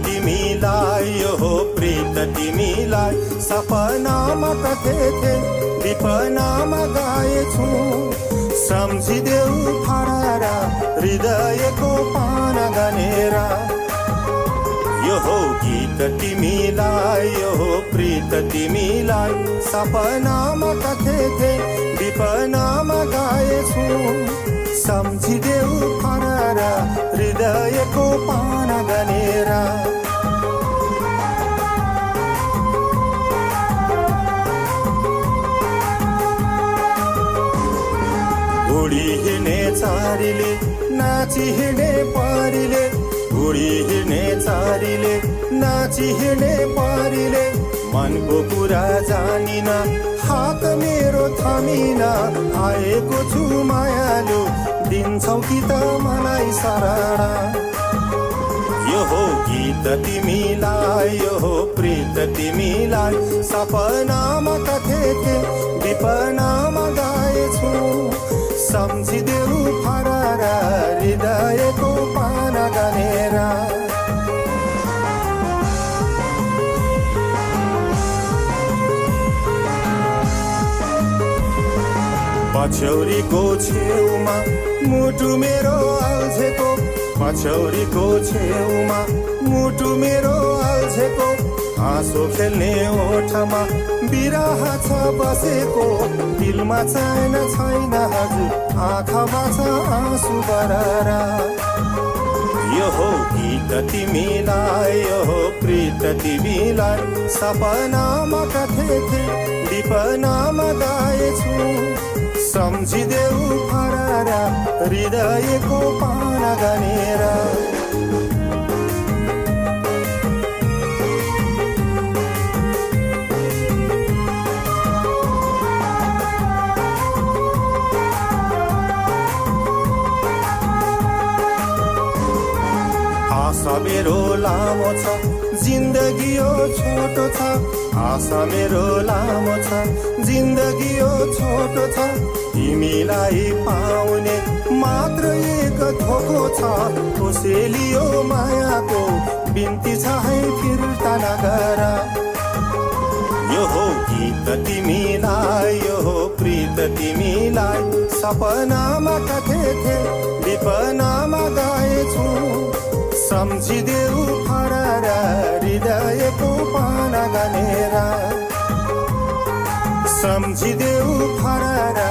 तिमीलाई यो प्रीत तिमीलाई सपनामा कथेथे विपनामा गाएछु सम्झिदेऊ फरारा हृदयको पाना गनेरा यो गीत तिमीलाई यो प्रीत तिमीलाई सपनामा कथेथे विपनामा गाएछु सम्झिदेऊ फरारा हृदयको पाना गनेरा उडी हिँड्ने चारीले नाची हिँड्ने पारीले उडी हिँड्ने चारीले नाची हिँड्ने पारीले मनको कुरा जानिन हात मेरो थामिन आएको छु मायालु दिन्छौ कि त मलाई शरणा यो गीत तिमीलाई यो प्रीत तिमीलाई सपनामा कथेथे विपनामा गाएछु सम्झिदेऊ फरारा हृदयको पाना गनेरा पछौरीको छेउमा मुटु मेरो अल्झेको पछौरीको छेउमा मुटु मेरो अल्झेको आँसु खेल्ने ओठमा बिरह छ बसेको दिलमा चैन छैन हजुर आँखामा छ आँसु बरारा यो गीत तिमीलाई यो प्रीत तिमीलाई सपनामा कथेथे विपनामा गाएछु सम्झिदेऊ फरारा हृदयको पाना गनेरा आशा मेरो लामो छ जिन्दगी यो छोटो छ आशा मेरो लामो छ जिन्दगी यो छोटो छ तिमीलाई पाउने मात्र एक थोको छ कोसेली यो मायाको बिन्ती छ है फिर्ता नगर यो गीत तिमीलाई यो प्रीत तिमीलाई सपनामा कथेथे विपनामा गाएछु सम्झिदेऊ फरारा हृदयको पाना गनेरा सम्झिदेऊ फरारा